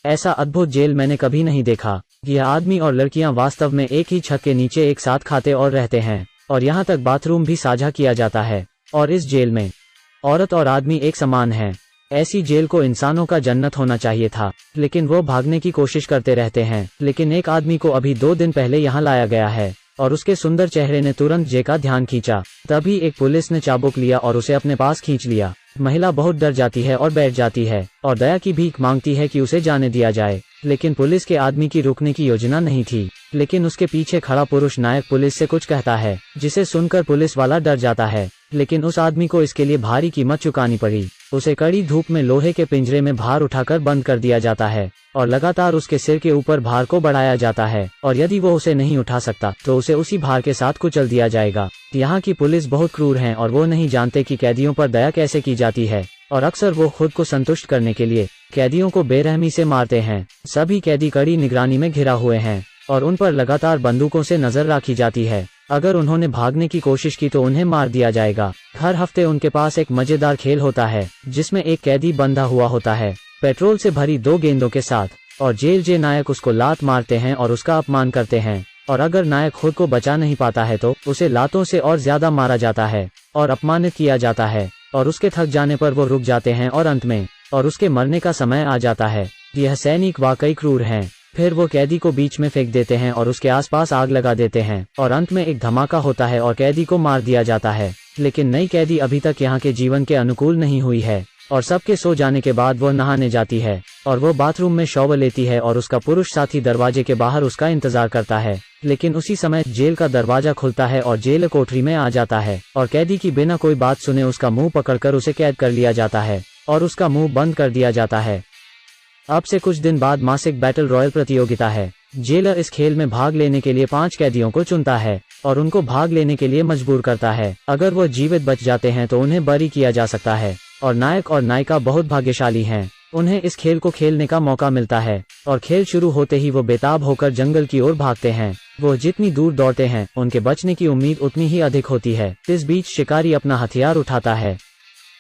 ऐसा अद्भुत जेल मैंने कभी नहीं देखा। यह आदमी और लड़कियां वास्तव में एक ही छत के नीचे एक साथ खाते और रहते हैं, और यहाँ तक बाथरूम भी साझा किया जाता है। और इस जेल में औरत और आदमी एक समान हैं। ऐसी जेल को इंसानों का जन्नत होना चाहिए था, लेकिन वो भागने की कोशिश करते रहते हैं। लेकिन एक आदमी को अभी 2 दिन पहले यहाँ लाया गया है, और उसके सुंदर चेहरे ने तुरंत जे का ध्यान खींचा। तभी एक पुलिस ने चाबुक लिया और उसे अपने पास खींच लिया। महिला बहुत डर जाती है और बैठ जाती है, और दया की भीख मांगती है कि उसे जाने दिया जाए। लेकिन पुलिस के आदमी की रुकने की योजना नहीं थी। लेकिन उसके पीछे खड़ा पुरुष नायक पुलिस से कुछ कहता है, जिसे सुनकर पुलिस वाला डर जाता है। लेकिन उस आदमी को इसके लिए भारी कीमत चुकानी पड़ी। उसे कड़ी धूप में लोहे के पिंजरे में भार उठाकर बंद कर दिया जाता है, और लगातार उसके सिर के ऊपर भार को बढ़ाया जाता है, और यदि वो उसे नहीं उठा सकता तो उसे उसी भार के साथ कुचल दिया जाएगा। यहाँ की पुलिस बहुत क्रूर है, और वो नहीं जानते कि कैदियों पर दया कैसे की जाती है, और अक्सर वो खुद को संतुष्ट करने के लिए कैदियों को बेरहमी से मारते हैं। सभी कैदी कड़ी निगरानी में घिरा हुए हैं, और उन पर लगातार बंदूकों से नजर रखी जाती है। अगर उन्होंने भागने की कोशिश की तो उन्हें मार दिया जाएगा। हर हफ्ते उनके पास एक मजेदार खेल होता है, जिसमें एक कैदी बंधा हुआ होता है पेट्रोल से भरी 2 गेंदों के साथ, और जेल जे नायक उसको लात मारते हैं और उसका अपमान करते हैं। और अगर नायक खुद को बचा नहीं पाता है तो उसे लातों से और ज्यादा मारा जाता है और अपमानित किया जाता है, और उसके थक जाने पर वो रुक जाते हैं, और अंत में और उसके मरने का समय आ जाता है। यह सैनिक वाकई क्रूर हैं। फिर वो कैदी को बीच में फेंक देते हैं और उसके आसपास आग लगा देते हैं, और अंत में एक धमाका होता है और कैदी को मार दिया जाता है। लेकिन नई कैदी अभी तक यहाँ के जीवन के अनुकूल नहीं हुई है, और सबके सो जाने के बाद वो नहाने जाती है, और वो बाथरूम में शॉवर लेती है, और उसका पुरुष साथी दरवाजे के बाहर उसका इंतजार करता है। लेकिन उसी समय जेल का दरवाजा खुलता है और जेल कोठरी में आ जाता है, और कैदी की बिना कोई बात सुने उसका मुंह पकड़कर उसे कैद कर लिया जाता है, और उसका मुंह बंद कर दिया जाता है। अब से कुछ दिन बाद मासिक बैटल रॉयल प्रतियोगिता है। जेलर इस खेल में भाग लेने के लिए 5 कैदियों को चुनता है, और उनको भाग लेने के लिए मजबूर करता है। अगर वो जीवित बच जाते हैं तो उन्हें बरी किया जा सकता है, और नायक और नायिका बहुत भाग्यशाली हैं। उन्हें इस खेल को खेलने का मौका मिलता है, और खेल शुरू होते ही वो बेताब होकर जंगल की ओर भागते हैं। वो जितनी दूर दौड़ते हैं, उनके बचने की उम्मीद उतनी ही अधिक होती है। इस बीच शिकारी अपना हथियार उठाता है।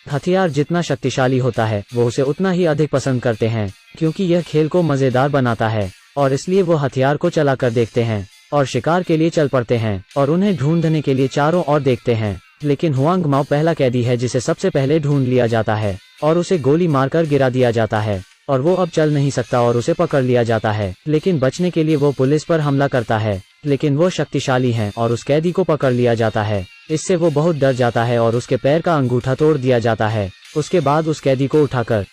हथियार जितना शक्तिशाली होता है, वो उसे उतना ही अधिक पसंद करते हैं, क्योंकि यह खेल को मजेदार बनाता है, और इसलिए वो हथियार को चलाकर देखते हैं और शिकार के लिए चल पड़ते हैं, और उन्हें ढूंढने के लिए चारों ओर देखते हैं। लेकिन हुआंग माओ पहला कैदी है जिसे सबसे पहले ढूंढ लिया जाता है, और उसे गोली मारकर गिरा दिया जाता है, और वो अब चल नहीं सकता और उसे पकड़ लिया जाता है। लेकिन बचने के लिए वो पुलिस पर हमला करता है, लेकिन वो शक्तिशाली हैं और उस कैदी को पकड़ लिया जाता है। इससे वो बहुत डर जाता है और उसके पैर का अंगूठा तोड़ दिया जाता है। उसके बाद उस कैदी को उठाकर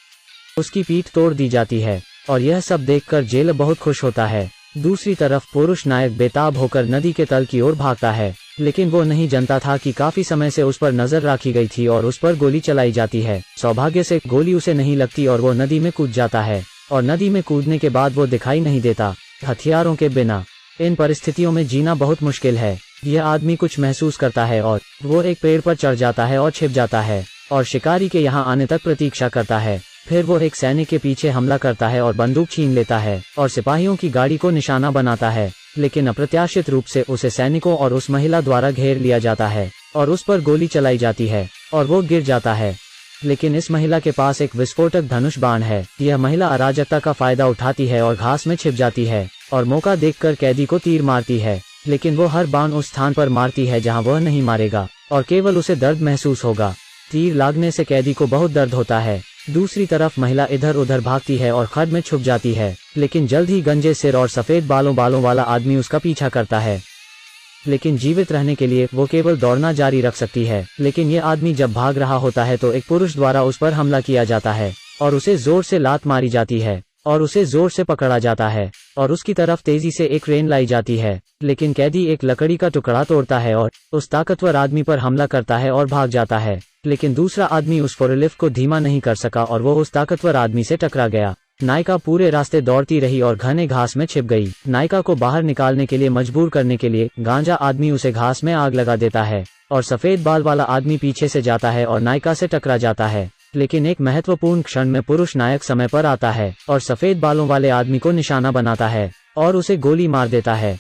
उसकी पीठ तोड़ दी जाती है, और यह सब देखकर जेलर बहुत खुश होता है। दूसरी तरफ पुरुष नायक बेताब होकर नदी के तल की ओर भागता है, लेकिन वो नहीं जानता था कि काफी समय से उस पर नजर रखी गई थी और उस पर गोली चलाई जाती है। सौभाग्य से गोली उसे नहीं लगती और वो नदी में कूद जाता है, और नदी में कूदने के बाद वो दिखाई नहीं देता। हथियारों के बिना इन परिस्थितियों में जीना बहुत मुश्किल है। यह आदमी कुछ महसूस करता है, और वो एक पेड़ पर चढ़ जाता है और छिप जाता है, और शिकारी के यहाँ आने तक प्रतीक्षा करता है। फिर वो एक सैनिक के पीछे हमला करता है और बंदूक छीन लेता है, और सिपाहियों की गाड़ी को निशाना बनाता है। लेकिन अप्रत्याशित रूप से उसे सैनिकों और उस महिला द्वारा घेर लिया जाता है, और उस पर गोली चलाई जाती है, और वो गिर जाता है। लेकिन इस महिला के पास एक विस्फोटक धनुष बाण है। यह महिला अराजकता का फायदा उठाती है और घास में छिप जाती है, और मौका देखकर कैदी को तीर मारती है। लेकिन वो हर बाण उस स्थान पर मारती है जहां वह नहीं मारेगा, और केवल उसे दर्द महसूस होगा। तीर लागने से कैदी को बहुत दर्द होता है। दूसरी तरफ महिला इधर उधर भागती है और खड्ड में छुप जाती है, लेकिन जल्द ही गंजे सिर और सफेद बालों वाला आदमी उसका पीछा करता है। लेकिन जीवित रहने के लिए वो केवल दौड़ना जारी रख सकती है। लेकिन ये आदमी जब भाग रहा होता है तो एक पुरुष द्वारा उस पर हमला किया जाता है, और उसे जोर से लात मारी जाती है, और उसे जोर से पकड़ा जाता है, और उसकी तरफ तेजी से एक क्रेन लाई जाती है। लेकिन कैदी एक लकड़ी का टुकड़ा तोड़ता है और उस ताकतवर आदमी पर हमला करता है और भाग जाता है। लेकिन दूसरा आदमी उस फोरलिफ्ट को धीमा नहीं कर सका और वो उस ताकतवर आदमी से टकरा गया। नायिका पूरे रास्ते दौड़ती रही और घने घास में छिप गई। नायिका को बाहर निकालने के लिए मजबूर करने के लिए गांजा आदमी उसे घास में आग लगा देता है, और सफेद बाल वाला आदमी पीछे से जाता है और नायिका से टकरा जाता है। लेकिन एक महत्वपूर्ण क्षण में पुरुष नायक समय पर आता है और सफेद बालों वाले आदमी को निशाना बनाता है और उसे गोली मार देता है,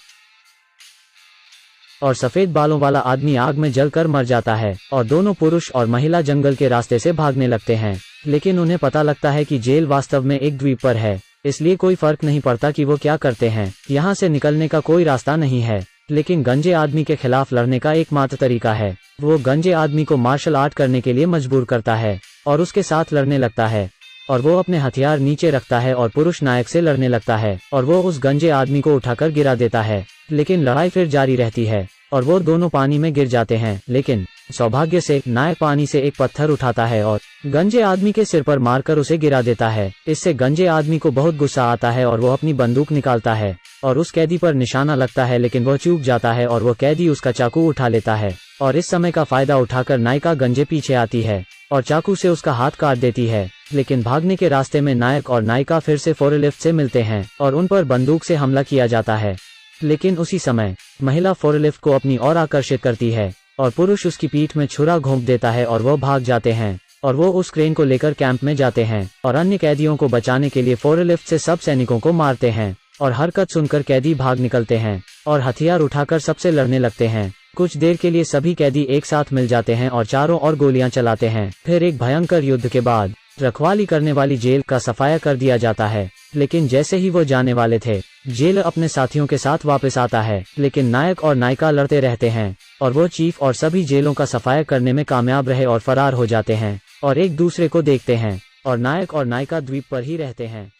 और सफेद बालों वाला आदमी आग में जलकर मर जाता है, और दोनों पुरुष और महिला जंगल के रास्ते से भागने लगते हैं। लेकिन उन्हें पता लगता है कि जेल वास्तव में एक द्वीप पर है। इसलिए कोई फर्क नहीं पड़ता कि वो क्या करते हैं। यहाँ से निकलने का कोई रास्ता नहीं है, लेकिन गंजे आदमी के खिलाफ लड़ने का एकमात्र तरीका है। वो गंजे आदमी को मार्शल आर्ट करने के लिए मजबूर करता है और उसके साथ लड़ने लगता है, और वो अपने हथियार नीचे रखता है और पुरुष नायक से लड़ने लगता है और वो उस गंजे आदमी को उठाकर गिरा देता है। लेकिन लड़ाई फिर जारी रहती है और वो दोनों पानी में गिर जाते हैं। लेकिन सौभाग्य से नायक पानी से एक पत्थर उठाता है और गंजे आदमी के सिर पर मारकर उसे गिरा देता है। इससे गंजे आदमी को बहुत गुस्सा आता है और वो अपनी बंदूक निकालता है और उस कैदी पर निशाना लगता है, लेकिन वह चूक जाता है और वो कैदी उसका चाकू उठा लेता है। और इस समय का फायदा उठाकर नायिका गंजे पीछे आती है और चाकू से उसका हाथ काट देती है। लेकिन भागने के रास्ते में नायक और नायिका फिर से फोरलिफ्ट से मिलते हैं और उन पर बंदूक से हमला किया जाता है। लेकिन उसी समय महिला फोरलिफ्ट को अपनी ओर आकर्षित करती है और पुरुष उसकी पीठ में छुरा घोंप देता है और वो भाग जाते हैं और वो उस क्रेन को लेकर कैंप में जाते हैं और अन्य कैदियों को बचाने के लिए फोरलिफ्ट से सब सैनिकों को मारते हैं। और हरकत सुनकर कैदी भाग निकलते हैं और हथियार उठाकर सबसे लड़ने लगते हैं। कुछ देर के लिए सभी कैदी एक साथ मिल जाते हैं और चारों ओर गोलियां चलाते हैं। फिर एक भयंकर युद्ध के बाद रखवाली करने वाली जेल का सफाया कर दिया जाता है। लेकिन जैसे ही वो जाने वाले थे, जेलर अपने साथियों के साथ वापस आता है, लेकिन नायक और नायिका लड़ते रहते हैं और वो चीफ और सभी जेलों का सफाया करने में कामयाब रहे और फरार हो जाते हैं और एक दूसरे को देखते हैं और नायक और नायिका द्वीप पर ही रहते हैं।